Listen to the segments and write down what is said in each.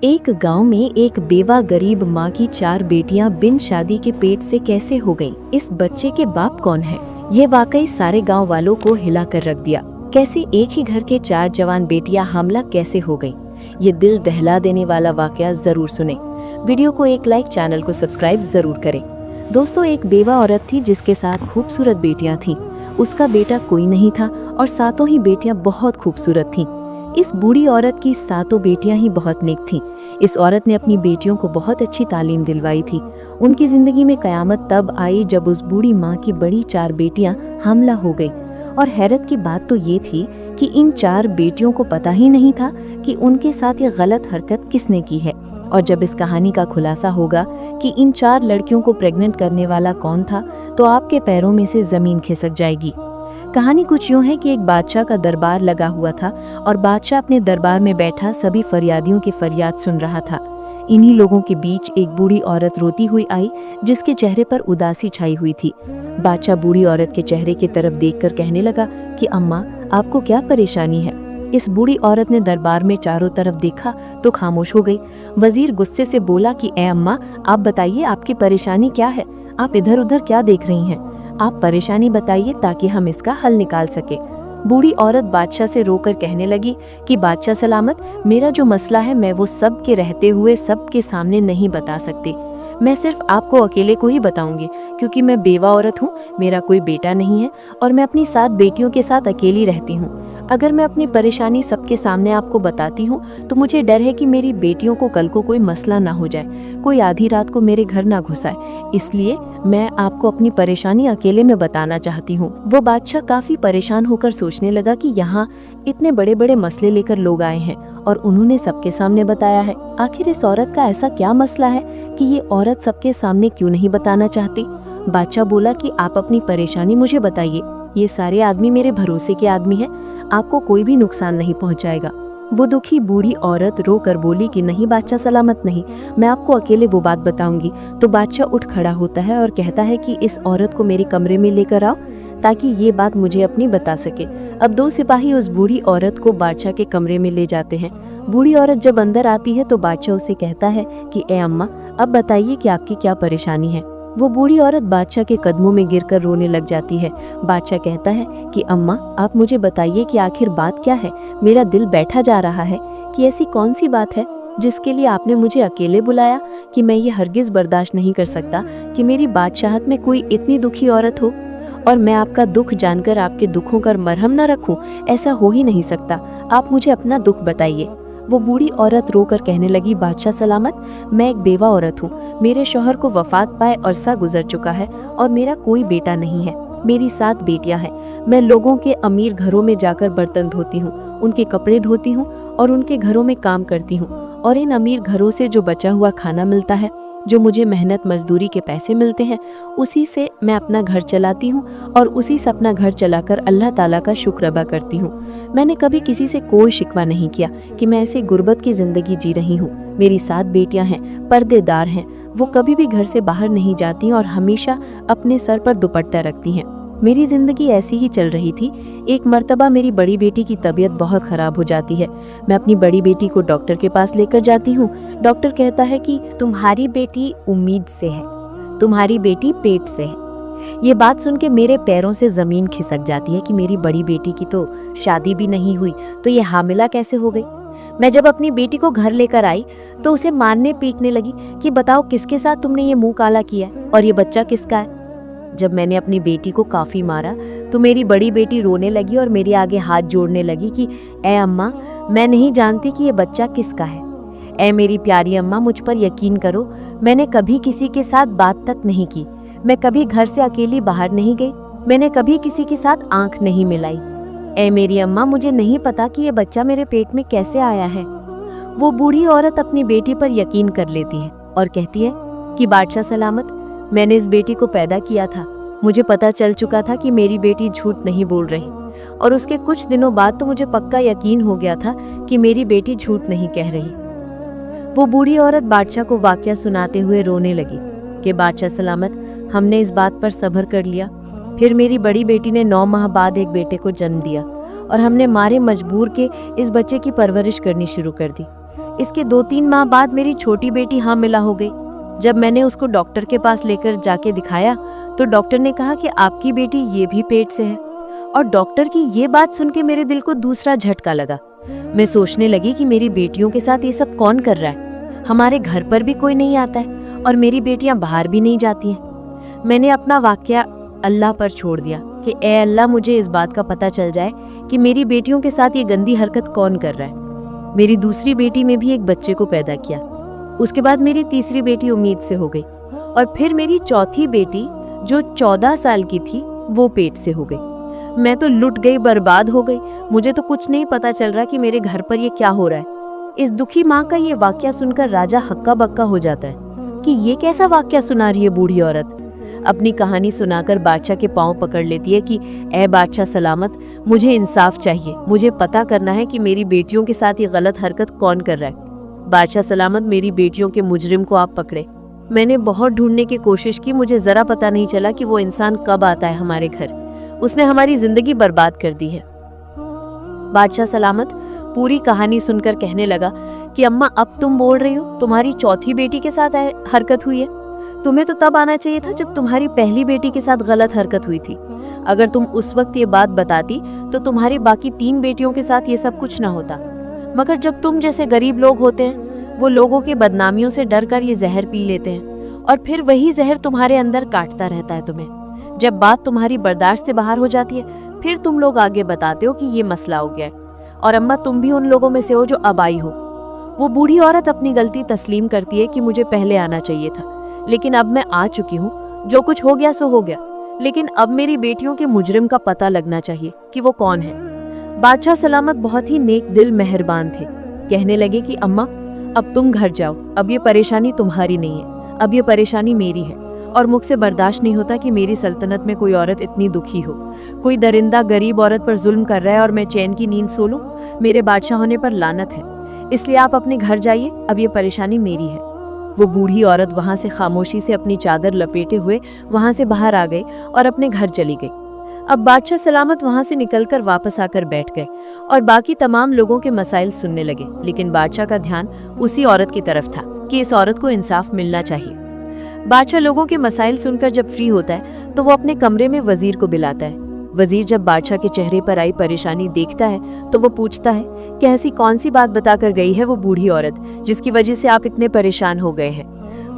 एक गांव में एक बेवा गरीब माँ की 4 बेटियां बिन शादी के पेट से कैसे हो गईं? इस बच्चे के बाप कौन है? ये वाकई सारे गांव वालों को हिला कर रख दिया। कैसे एक ही घर के 4 जवान बेटियां हामला कैसे हो गईं? ये दिल दहला देने वाला वाकया जरूर सुने। वीडियो को एक लाइक, चैनल को सब्सक्राइब जरूर करें। दोस्तों, एक बेवा औरत थी जिसके साथ खूबसूरत बेटियां थीं। उसका बेटा कोई नहीं था और सातों ही बेटियां बहुत खूबसूरत थीं। इस बूढ़ी औरत की सातों बेटियां ही बहुत नेक थीं। इस औरत ने अपनी बेटियों को बहुत अच्छी तालीम दिलवाई थी। उनकी जिंदगी में कयामत तब आई जब उस बूढ़ी माँ की बड़ी 4 बेटियां हामला हो गई। और हैरत की बात तो ये थी कि इन 4 बेटियों को पता ही नहीं था कि उनके साथ ये गलत हरकत किसने की है। और जब इस कहानी का खुलासा होगा कि इन 4 लड़कियों को प्रेग्नेंट करने वाला कौन था, तो आपके पैरों में से जमीन खिसक जाएगी। कहानी कुछ यूं है कि एक बादशाह का दरबार लगा हुआ था और बादशाह अपने दरबार में बैठा सभी फरियादियों की फरियाद सुन रहा था। इन्हीं लोगों के बीच एक बूढ़ी औरत रोती हुई आई जिसके चेहरे पर उदासी छाई हुई थी। बादशाह बूढ़ी औरत के चेहरे की तरफ देखकर कहने लगा कि अम्मा, आपको क्या परेशानी है? इस बूढ़ी औरत ने दरबार में चारों तरफ देखा तो खामोश हो गई। वजीर गुस्से से बोला कि ए अम्मा, आप बताइए आपकी परेशानी क्या है? आप इधर उधर क्या देख रही हैं? आप परेशानी बताइए ताकि हम इसका हल निकाल सके। बूढ़ी औरत बादशाह से रोकर कहने लगी कि बादशाह सलामत, मेरा जो मसला है मैं वो सब के रहते हुए सबके सामने नहीं बता सकती। मैं सिर्फ आपको अकेले को ही बताऊंगी क्योंकि मैं बेवा औरत हूँ, मेरा कोई बेटा नहीं है और मैं अपनी 7 बेटियों के साथ अकेली रहती हूँ। अगर मैं अपनी परेशानी सबके सामने आपको बताती हूँ तो मुझे डर है कि मेरी बेटियों को कल को कोई मसला ना हो जाए, कोई आधी रात को मेरे घर ना घुसाए, इसलिए मैं आपको अपनी परेशानी अकेले में बताना चाहती हूँ। वो बादशाह काफी परेशान होकर सोचने लगा कि यहाँ इतने बड़े बड़े मसले लेकर लोग आए हैं और उन्होंने सबके सामने बताया है। आखिर इस औरत का ऐसा क्या मसला है कि ये औरत सबके सामने क्यों नहीं बताना चाहती? बादशाह बोला कि आप अपनी परेशानी मुझे बताइए, ये सारे आदमी मेरे भरोसे के आदमी हैं, आपको कोई भी नुकसान नहीं पहुंचाएगा। वो दुखी बूढ़ी औरत रो कर बोली कि नहीं बादशाह सलामत, नहीं, मैं आपको अकेले वो बात बताऊंगी। तो बादशाह उठ खड़ा होता है और कहता है कि इस औरत को मेरे कमरे में लेकर आओ ताकि ये बात मुझे अपनी बता सके। अब 2 सिपाही उस बूढ़ी औरत को बादशाह के कमरे में ले जाते हैं। बूढ़ी औरत जब अंदर आती है तो बादशाह उसे कहता है कि ए अम्मा, अब बताइए कि आपकी क्या परेशानी है। वो बूढ़ी औरत बादशाह के कदमों में गिरकर रोने लग जाती है। बादशाह कहता है कि अम्मा, आप मुझे बताइए कि आखिर बात क्या है? मेरा दिल बैठा जा रहा है कि ऐसी कौन सी बात है जिसके लिए आपने मुझे अकेले बुलाया कि मैं ये हरगिज बर्दाश्त नहीं कर सकता कि मेरी बादशाहत में कोई इतनी दुखी औरत हो और मैं आपका दुख जानकर आपके दुखों का मरहम न रखूं। ऐसा हो ही नहीं सकता, आप मुझे अपना दुख बताइए। वो बूढ़ी औरत रोकर कहने लगी, बादशाह सलामत, मैं एक बेवा औरत हूँ, मेरे शौहर को वफात पाए अरसा गुजर चुका है और मेरा कोई बेटा नहीं है। मेरी 7 बेटियां हैं। मैं लोगों के अमीर घरों में जाकर बर्तन धोती हूँ, उनके कपड़े धोती हूँ और उनके घरों में काम करती हूँ। और इन अमीर घरों से जो बचा हुआ खाना मिलता है, जो मुझे मेहनत मजदूरी के पैसे मिलते हैं, उसी से मैं अपना घर चलाती हूँ और उसी से अपना घर चलाकर अल्लाह ताला का शुक्र अदा करती हूँ। मैंने कभी किसी से कोई शिकवा नहीं किया कि मैं ऐसे गुर्बत की जिंदगी जी रही हूँ। मेरी 7 बेटियां हैं, पर्देदार हैं, वो कभी भी घर से बाहर नहीं जाती और हमेशा अपने सर पर दुपट्टा रखती हैं। मेरी जिंदगी ऐसी ही चल रही थी। एक मर्तबा मेरी बड़ी बेटी की तबीयत बहुत खराब हो जाती है। मैं अपनी बड़ी बेटी को डॉक्टर के पास लेकर जाती हूँ। डॉक्टर कहता है कि तुम्हारी बेटी उम्मीद से है, तुम्हारी बेटी पेट से है। ये बात सुन के मेरे पैरों से जमीन खिसक जाती है कि मेरी बड़ी बेटी की तो शादी भी नहीं हुई, तो ये हामिला कैसे हो गई? मैं जब अपनी बेटी को घर लेकर आई तो उसे मारने पीटने लगी कि बताओ किसके साथ तुमने ये मुंह काला किया है और ये बच्चा किसका है? जब मैंने अपनी बेटी को काफी मारा तो मेरी बड़ी बेटी रोने लगी और मेरे आगे हाथ जोड़ने लगी कि ए अम्मा, मैं नहीं जानती कि ये बच्चा किसका है। ए मेरी प्यारी अम्मा, मुझ पर यकीन करो, मैंने कभी किसी के साथ बात तक नहीं की, मैं कभी घर से अकेली बाहर नहीं गई, मैंने कभी किसी के साथ आंख नहीं मिलाई। ए मेरी अम्मा, मुझे नहीं पता कि ये बच्चा मेरे पेट में कैसे आया है। वो बूढ़ी औरत अपनी बेटी पर यकीन कर लेती है और कहती है कि बादशाह सलामत, मैंने इस बेटी को पैदा किया था, मुझे पता चल चुका था कि मेरी बेटी झूठ नहीं बोल रही और उसके कुछ दिनों बाद तो मुझे पक्का यकीन हो गया था कि मेरी बेटी झूठ नहीं कह रही। वो बूढ़ी औरत बादशाह को वाकया सुनाते हुए रोने लगी कि बादशाह सलामत, हमने इस बात पर सब्र कर लिया। फिर मेरी बड़ी बेटी ने 9 माह बाद एक बेटे को जन्म दिया और हमने मारे मजबूर के इस बच्चे की परवरिश करनी शुरू कर दी। इसके 2-3 माह बाद मेरी छोटी बेटी हामिला हो गई। जब मैंने उसको डॉक्टर के पास लेकर जाके दिखाया तो डॉक्टर ने कहा कि आपकी बेटी ये भी पेट से है। और डॉक्टर की ये बात सुन के मेरे दिल को दूसरा झटका लगा। मैं सोचने लगी कि मेरी बेटियों के साथ ये सब कौन कर रहा है। हमारे घर पर भी कोई नहीं आता है और मेरी बेटियां बाहर भी नहीं जाती हैं। मैंने अपना वाकया अल्लाह पर छोड़ दिया कि ए अल्लाह, मुझे इस बात का पता चल जाए कि मेरी बेटियों के साथ ये गंदी हरकत कौन कर रहा है। मेरी दूसरी बेटी में भी एक बच्चे को पैदा किया। उसके बाद मेरी तीसरी बेटी उम्मीद से हो गई और फिर मेरी चौथी बेटी जो 14 साल की थी वो पेट से हो गई। मैं तो लुट गई, बर्बाद हो गई। मुझे तो कुछ नहीं पता चल रहा कि मेरे घर पर ये क्या हो रहा है। इस दुखी माँ का ये वाकया सुनकर राजा हक्का बक्का हो जाता है कि ये कैसा वाकया सुना रही है बूढ़ी औरत। अपनी कहानी सुनाकर बादशाह के पांव पकड़ लेती है कि ए बादशाह सलामत, मुझे इंसाफ चाहिए। मुझे पता करना है कि मेरी बेटियों के साथ ये गलत हरकत कौन कर रहा है। बादशाह सलामत, मेरी बेटियों के मुजरिम को आप पकड़े। मैंने बहुत ढूंढने की कोशिश की, मुझे जरा पता नहीं चला कि वो इंसान कब आता है हमारे घर। उसने हमारी जिंदगी बर्बाद कर दी है। बादशाह सलामत पूरी कहानी सुनकर कहने लगा कि अम्मा, अब तुम बोल रही हो तुम्हारी चौथी बेटी के साथ हरकत हुई है। तुम्हें तो तब आना चाहिए था जब तुम्हारी पहली बेटी के साथ गलत हरकत हुई थी। अगर तुम उस वक्त ये बात बताती तो तुम्हारी बाकी 3 बेटियों के साथ ये सब कुछ ना होता। मगर जब तुम जैसे गरीब लोग होते हैं, वो लोगों के बदनामियों से डर कर ये जहर पी लेते हैं और फिर वही जहर तुम्हारे अंदर काटता रहता है तुम्हें। जब बात तुम्हारी बर्दाश्त से बाहर हो जाती है, फिर तुम लोग आगे बताते हो कि ये मसला हो गया है। और अम्मा, तुम भी उन लोगों में से हो जो अब आई हो। वो बूढ़ी औरत अपनी गलती तस्लीम करती है कि मुझे पहले आना चाहिए था, लेकिन अब मैं आ चुकी हूँ। जो कुछ हो गया सो हो गया, लेकिन अब मेरी बेटियों के मुजरिम का पता लगना चाहिए कि वो कौन है। बादशाह सलामत बहुत ही नेक दिल मेहरबान थे। कहने लगे कि अम्मा, अब तुम घर जाओ। अब ये परेशानी तुम्हारी नहीं है, अब ये परेशानी मेरी है और मुझसे बर्दाश्त नहीं होता कि मेरी सल्तनत में कोई औरत इतनी दुखी हो। कोई दरिंदा गरीब औरत पर जुल्म कर रहा है और मैं चैन की नींद सो लूं। मेरे बादशाह होने पर लानत है, इसलिए आप अपने घर जाइए। अब ये परेशानी मेरी है। वो बूढ़ी औरत वहां से खामोशी से अपनी चादर लपेटे हुए वहां से बाहर आ गई और अपने घर चली गई। अब बादशाह सलामत वहां से निकलकर वापस आकर बैठ गए और बाकी तमाम लोगों के मसाइल सुनने लगे। लेकिन बादशाह का ध्यान उसी औरत की तरफ था कि इस औरत को इंसाफ मिलना चाहिए। बादशाह लोगों के मसाइल सुनकर जब फ्री होता है तो वो अपने कमरे में वजीर को बुलाता है। वजीर जब बादशाह के चेहरे पर आई परेशानी देखता है तो वो पूछता है कि ऐसी कौन सी बात बताकर गई है वो बूढ़ी औरत जिसकी वजह से आप इतने परेशान हो गए हैं।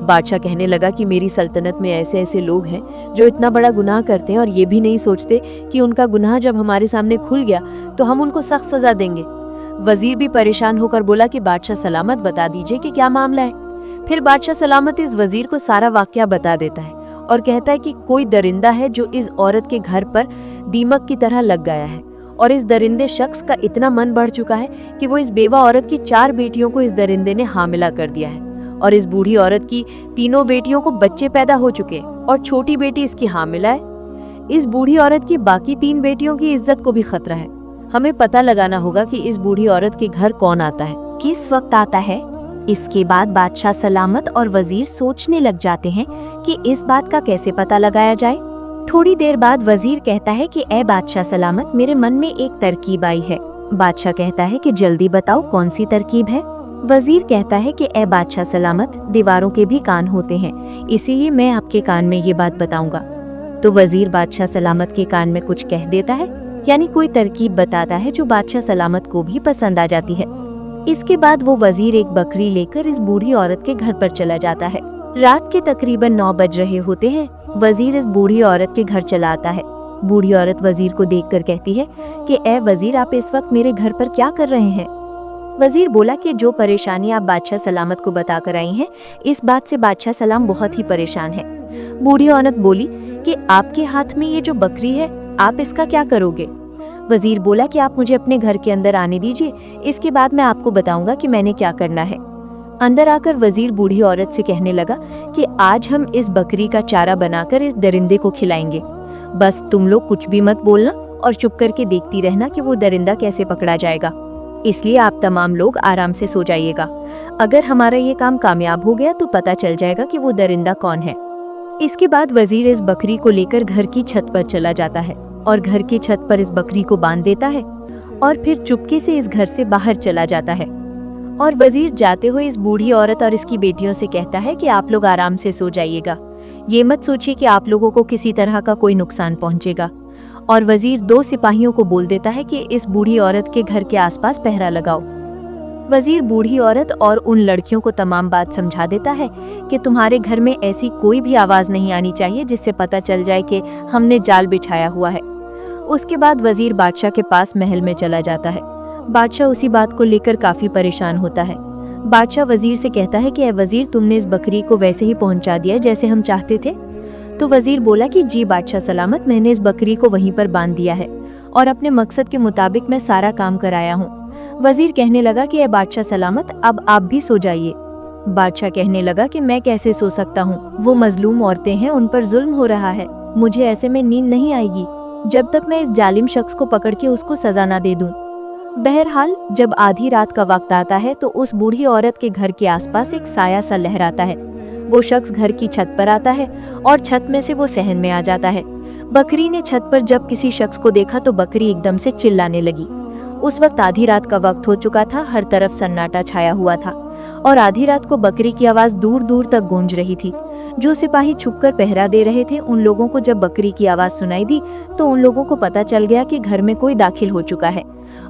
बादशाह कहने लगा कि मेरी सल्तनत में ऐसे ऐसे लोग हैं जो इतना बड़ा गुनाह करते हैं और ये भी नहीं सोचते कि उनका गुनाह जब हमारे सामने खुल गया तो हम उनको सख्त सजा देंगे। वजीर भी परेशान होकर बोला कि बादशाह सलामत, बता दीजिए कि क्या मामला है। फिर बादशाह सलामत इस वजीर को सारा वाकया बता देता है और कहता है कि कोई दरिंदा है जो इस औरत के घर पर दीमक की तरह लग गया है और इस दरिंदे शख्स का इतना मन बढ़ चुका है कि वो इस बेवा औरत की 4 बेटियों को इस दरिंदे ने हामिला कर दिया है और इस बूढ़ी औरत की 3 बेटियों को बच्चे पैदा हो चुके हैं और छोटी बेटी इसकी हामिला है। इस बूढ़ी औरत की बाकी 3 बेटियों की इज्जत को भी खतरा है। हमें पता लगाना होगा कि इस बूढ़ी औरत के घर कौन आता है, किस वक्त आता है। इसके बाद बादशाह सलामत और वजीर सोचने लग जाते हैं कि इस बात का कैसे पता लगाया जाए। थोड़ी देर बाद वजीर कहता है कि ए बादशाह सलामत, मेरे मन में एक तरकीब आई है। बादशाह कहता है कि जल्दी बताओ कौन सी तरकीब है। वजीर कहता है कि ए बादशाह सलामत, दीवारों के भी कान होते हैं, इसीलिए मैं आपके कान में ये बात बताऊंगा। तो वजीर बादशाह सलामत के कान में कुछ कह देता है, यानी कोई तरकीब बताता है जो बादशाह सलामत को भी पसंद आ जाती है। इसके बाद वो वजीर एक बकरी लेकर इस बूढ़ी औरत के घर पर चला जाता है। रात के तकरीबन 9 बज रहे होते हैं। वजीर इस बूढ़ी औरत के घर चला आता है। बूढ़ी औरत वजीर को देखकर कहती है कि ए वजीर, आप इस वक्त मेरे घर पर क्या कर रहे हैं। वजीर बोला कि जो परेशानी आप बादशाह सलामत को बता कर आई हैं, इस बात से बादशाह सलाम बहुत ही परेशान है। बूढ़ी औरत बोली कि आपके हाथ में ये जो बकरी है, आप इसका क्या करोगे। वजीर बोला कि आप मुझे अपने घर के अंदर आने दीजिए, इसके बाद मैं आपको बताऊंगा कि मैंने क्या करना है। अंदर आकर वजीर बूढ़ी औरत से कहने लगा कि आज हम इस बकरी का चारा बनाकर इस दरिंदे को खिलाएंगे। बस तुम लोग कुछ भी मत बोलना और चुप करके देखती रहना कि वो दरिंदा कैसे पकड़ा जाएगा। इसलिए आप तमाम लोग आराम से सो जाइएगा। अगर हमारा ये काम कामयाब हो गया तो पता चल जाएगा कि वो दरिंदा कौन है। इसके बाद वजीर इस बकरी को लेकर घर की छत पर चला जाता है और घर की छत पर इस बकरी को बांध देता है और फिर चुपके से इस घर से बाहर चला जाता है। और वजीर जाते हुए इस बूढ़ी औरत और इसकी बेटियों से कहता है कि आप लोग आराम से सो जाइएगा, ये मत सोचिए कि आप लोगों को किसी तरह का कोई नुकसान पहुंचेगा। और वजीर 2 सिपाहियों को बोल देता है कि इस बूढ़ी औरत के घर के आसपास पहरा लगाओ। वजीर बूढ़ी औरत और उन लड़कियों को तमाम बात समझा देता है कि तुम्हारे घर में ऐसी कोई भी आवाज नहीं आनी चाहिए जिससे पता चल जाए कि हमने जाल बिछाया हुआ है। उसके बाद वजीर बादशाह के पास महल में चला जाता है। बादशाह उसी बात को लेकर काफी परेशान होता है। बादशाह वजीर से कहता है कि ए वजीर, तुमने इस बकरी को वैसे ही पहुंचा दिया जैसे हम चाहते थे। तो वजीर बोला कि जी बादशाह सलामत, मैंने इस बकरी को वहीं पर बांध दिया है और अपने मकसद के मुताबिक मैं सारा काम कराया हूँ। वजीर कहने लगा कि ए बादशाह सलामत, अब आप भी सो जाइए। बादशाह कहने लगा कि मैं कैसे सो सकता हूँ, वो मजलूम औरतें हैं, उन पर जुल्म हो रहा है, मुझे ऐसे में नींद नहीं आएगी जब तक मैं इस जालिम शख्स को पकड़ के उसको सजा ना दे दूं। बहरहाल जब आधी रात का वक्त आता है तो उस बूढ़ी औरत के घर के आसपास एक साया सा लहराता है। वो शख्स घर की छत पर आता है और छत में से वो सहन में आ जाता है। बकरी ने छत पर जब किसी शख्स को देखा तो बकरी एकदम से चिल्लाने लगी। उस वक्त आधी रात का वक्त हो चुका था, हर तरफ सन्नाटा छाया हुआ था और आधी रात को बकरी की आवाज दूर दूर तक गूंज रही थी। जो सिपाही छुपकर पहरा दे रहे थे, उन लोगों को जब बकरी की आवाज सुनाई दी तो उन लोगों को पता चल गया कि घर में कोई दाखिल हो चुका है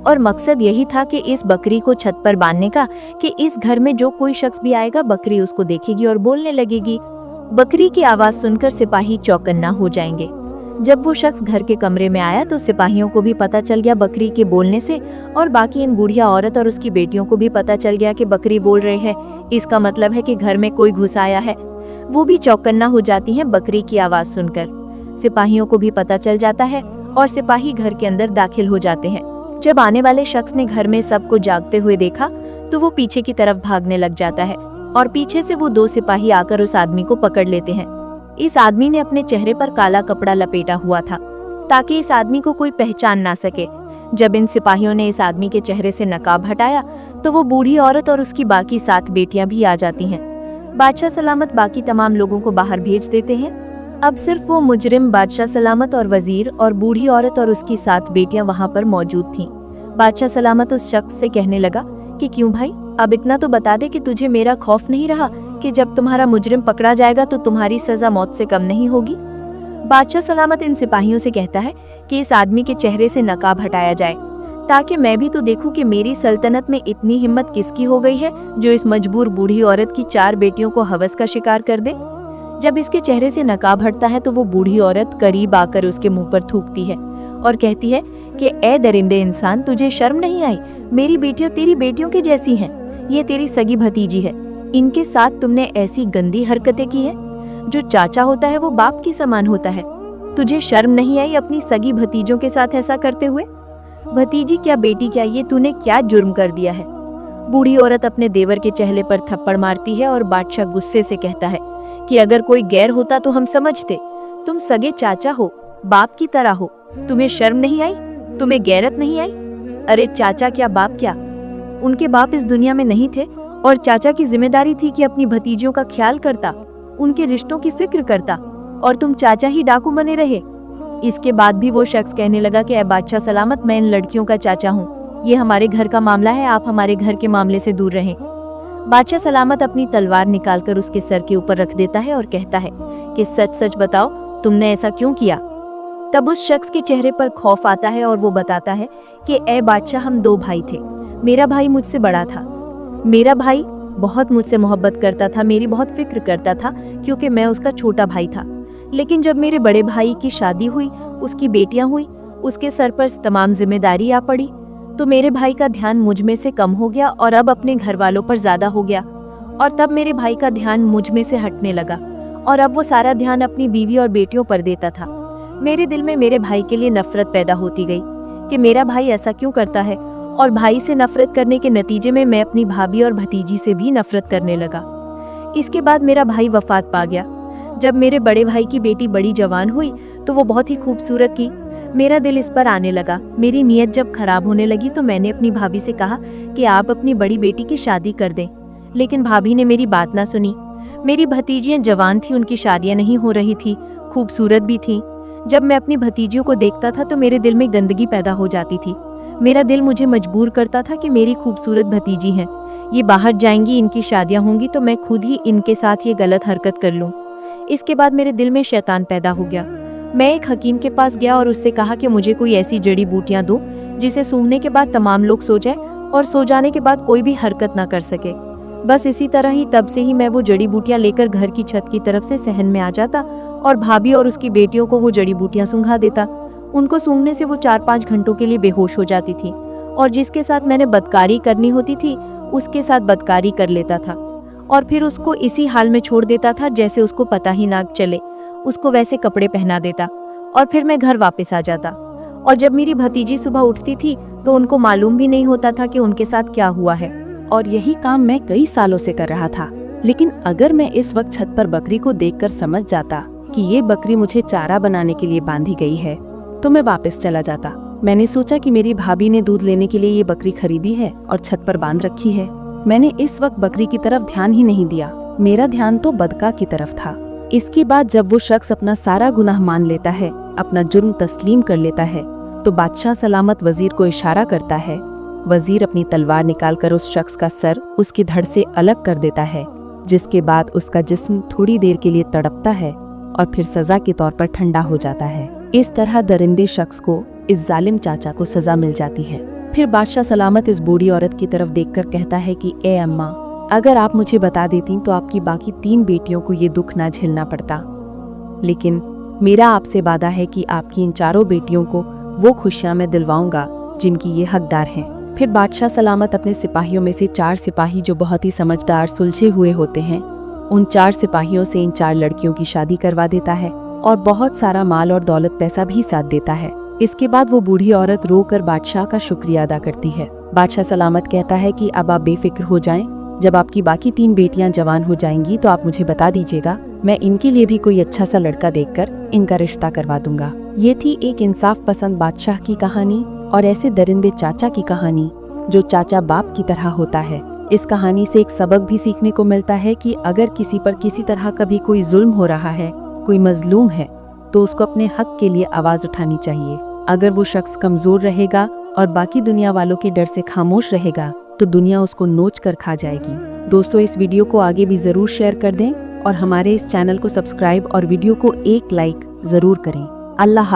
और मकसद यही था कि इस बकरी को छत पर बांधने का कि इस घर में जो कोई शख्स भी आएगा बकरी उसको देखेगी और बोलने लगेगी। बकरी की आवाज सुनकर सिपाही चौकन्ना हो जाएंगे। जब वो शख्स घर के कमरे में आया तो सिपाहियों को भी पता चल गया बकरी के बोलने से और बाकी इन बूढ़िया औरत और उसकी बेटियों को भी पता चल गया कि बकरी बोल रहे हैं, इसका मतलब है कि घर में कोई घुस आया है। वो भी चौकन्ना हो जाती हैं बकरी की आवाज सुनकर। सिपाहियों को भी पता चल जाता है और सिपाही घर के अंदर दाखिल हो जाते हैं। जब आने वाले शख्स ने घर में सबको जागते हुए देखा तो वो पीछे की तरफ भागने लग जाता है और पीछे से वो 2 सिपाही आकर उस आदमी को पकड़ लेते हैं। इस आदमी ने अपने चेहरे पर काला कपड़ा लपेटा हुआ था ताकि इस आदमी को कोई पहचान ना सके। जब इन सिपाहियों ने इस आदमी के चेहरे से नकाब हटाया तो वो बूढ़ी औरत और उसकी बाकी 7 बेटियां भी आ जाती हैं। बादशाह सलामत बाकी तमाम लोगों को बाहर भेज देते हैं। अब सिर्फ वो मुजरिम बादशाह सलामत और वजीर और बूढ़ी औरत और उसकी 7 बेटियां वहां पर मौजूद थीं। बादशाह सलामत उस शख्स से कहने लगा कि क्यों भाई, अब इतना तो बता दे कि तुझे मेरा खौफ नहीं रहा कि जब तुम्हारा मुजरिम पकड़ा जाएगा तो तुम्हारी सजा मौत से कम नहीं होगी। बादशाह सलामत इन सिपाहियों से कहता है कि इस आदमी के चेहरे से नकाब हटाया जाए ताकि मैं भी तो देखूं कि मेरी सल्तनत में इतनी हिम्मत किसकी हो गई है जो इस मजबूर बूढ़ी औरत की 4 बेटियों को हवस का शिकार कर दे। जब इसके चेहरे से नकाब हटता है तो वो बूढ़ी औरत करीब आकर उसके मुंह पर थूकती है और कहती है कि ए दरिंदे इंसान, तुझे शर्म नहीं आई? मेरी बेटियां तेरी बेटियों की जैसी हैं, ये तेरी सगी भतीजी है, इनके साथ तुमने ऐसी गंदी हरकतें की हैं। जो चाचा होता है वो बाप की समान होता है। तुझे शर्म नहीं आई अपनी सगी भतीजों के साथ ऐसा करते हुए? भतीजी क्या बेटी क्या, ये तूने क्या जुर्म कर दिया है? बूढ़ी औरत अपने देवर के चेहरे पर थप्पड़ मारती है और बादशाह गुस्से से कहता है कि अगर कोई गैर होता तो हम समझते, तुम सगे चाचा हो, बाप की तरह हो, तुम्हें शर्म नहीं आई? तुम्हें गैरत नहीं आई? अरे चाचा क्या बाप क्या, उनके बाप इस दुनिया में नहीं थे और चाचा की जिम्मेदारी थी कि अपनी भतीजियों का ख्याल करता, उनके रिश्तों की फिक्र करता, और तुम चाचा ही डाकू बने रहे। इसके बाद भी वो शख्स कहने लगा कि ए बादशाह सलामत, मैं इन लड़कियों का चाचा हूँ, ये हमारे घर का मामला है, आप हमारे घर के मामले से दूर रहें। बादशाह सलामत अपनी तलवार निकालकर उसके सर के ऊपर रख देता है और कहता है कि सच सच बताओ, तुमने ऐसा क्यों किया? तब उस शख्स के चेहरे पर खौफ आता है और वो बताता है कि ए बादशाह, हम 2 भाई थे, मेरा भाई मुझसे बड़ा था, मेरा भाई बहुत मुझसे मोहब्बत करता था, मेरी बहुत फिक्र करता था क्योंकि मैं उसका छोटा भाई था। लेकिन जब मेरे बड़े भाई की शादी हुई, उसकी बेटियां हुई, उसके सर पर तमाम जिम्मेदारी आ पड़ी, तो मेरे भाई का ध्यान मुझ में से कम हो गया और अब अपने घर वालों पर ज्यादा हो गया, और तब मेरे भाई का ध्यान मुझ में से हटने लगा और अब वो सारा ध्यान अपनी बीवी और बेटियों पर देता था। मेरे दिल में मेरे भाई के लिए नफरत पैदा होती गई कि मेरा भाई ऐसा क्यों करता है, और भाई से नफरत करने के नतीजे में मैं अपनी भाभी और भतीजी से भी नफरत करने लगा। इसके बाद मेरा भाई वफात पा गया। जब मेरे बड़े भाई की बेटी बड़ी जवान हुई तो वो बहुत ही खूबसूरत थी। मेरा दिल इस पर आने लगा। मेरी नीयत जब खराब होने लगी तो मैंने अपनी भाभी से कहा कि आप अपनी बड़ी बेटी की शादी कर दें, लेकिन भाभी ने मेरी बात ना सुनी। मेरी भतीजियां जवान थी, उनकी शादियां नहीं हो रही थी, खूबसूरत भी थी। जब मैं अपनी भतीजियों को देखता था तो मेरे दिल में गंदगी पैदा हो जाती थी। मेरा दिल मुझे मजबूर करता था कि मेरी खूबसूरत भतीजी हैं, ये बाहर जाएंगी, इनकी शादियां होंगी तो मैं खुद ही इनके साथ ये गलत हरकत कर लूं। इसके बाद मेरे दिल में शैतान पैदा हो गया। मैं एक हकीम के पास गया और उससे कहा कि मुझे कोई ऐसी जड़ी बूटियां दो जिसे सूंघने के बाद तमाम लोग सो जाए और सो जाने के बाद कोई भी हरकत ना कर सके। बस इसी तरह ही तब से ही मैं वो जड़ी बूटियां लेकर घर की छत की तरफ से सहन में आ जाता और भाभी और उसकी बेटियों को वो जड़ी बूटियां सूंघा देता। उनको सूंघने से वो 4-5 घंटों के लिए बेहोश हो जाती थी और जिसके साथ मैंने बदकारी करनी होती थी उसके साथ बदकारी कर लेता था और फिर उसको इसी हाल में छोड़ देता था जैसे उसको पता ही ना चले। उसको वैसे कपड़े पहना देता और फिर मैं घर वापस आ जाता। और जब मेरी भतीजी सुबह उठती थी तो उनको मालूम भी नहीं होता था कि उनके साथ क्या हुआ है। और यही काम मैं कई सालों से कर रहा था। लेकिन अगर मैं इस वक्त छत पर बकरी को देखकर समझ जाता कि ये बकरी मुझे चारा बनाने के लिए बांधी गई है तो मैं वापस चला जाता। मैंने सोचा कि मेरी भाभी ने दूध लेने के लिए ये बकरी खरीदी है और छत पर बांध रखी है। मैंने इस वक्त बकरी की तरफ ध्यान ही नहीं दिया, मेरा ध्यान तो बदका की तरफ था। इसके बाद जब वो शख्स अपना सारा गुनाह मान लेता है, अपना जुर्म तस्लीम कर लेता है, तो बादशाह सलामत वजीर को इशारा करता है। वजीर अपनी तलवार निकालकर उस शख्स का सर उसकी धड़ से अलग कर देता है, जिसके बाद उसका जिस्म थोड़ी देर के लिए तड़पता है और फिर सजा के तौर पर ठंडा हो जाता है। इस तरह दरिंदे शख्स को, इस जालिम चाचा को सजा मिल जाती है। फिर बादशाह सलामत इस बूढ़ी औरत की तरफ देखकर कहता है कि ए अम्मा, अगर आप मुझे बता देती तो आपकी बाकी 3 बेटियों को ये दुख ना झेलना पड़ता। लेकिन मेरा आपसे वादा है कि आपकी इन 4 बेटियों को वो खुशियां मैं दिलवाऊंगा जिनकी ये हकदार हैं। फिर बादशाह सलामत अपने सिपाहियों में से 4 सिपाही जो बहुत ही समझदार सुलझे हुए होते हैं, उन 4 सिपाहियों से इन 4 लड़कियों की शादी करवा देता है और बहुत सारा माल और दौलत पैसा भी साथ देता है। इसके बाद वो बूढ़ी औरत रोकर बादशाह का शुक्रिया अदा करती है। बादशाह सलामत कहता है कि अब आप बेफिक्र हो जाएं, जब आपकी बाकी 3 बेटियां जवान हो जाएंगी तो आप मुझे बता दीजिएगा, मैं इनके लिए भी कोई अच्छा सा लड़का देखकर इनका रिश्ता करवा दूंगा। ये थी एक इंसाफ पसंद बादशाह की कहानी और ऐसे दरिंदे चाचा की कहानी जो चाचा बाप की तरह होता है। इस कहानी से एक सबक भी सीखने को मिलता है कि अगर किसी पर किसी तरह कभी कोई जुल्म हो रहा है, कोई मजलूम है, तो उसको अपने हक के लिए आवाज उठानी चाहिए। अगर वो शख्स कमजोर रहेगा और बाकी दुनिया वालों के डर से खामोश रहेगा तो दुनिया उसको नोच कर खा जाएगी। दोस्तों, इस वीडियो को आगे भी जरूर शेयर कर दें और हमारे इस चैनल को सब्सक्राइब और वीडियो को एक लाइक जरूर करें। अल्लाह।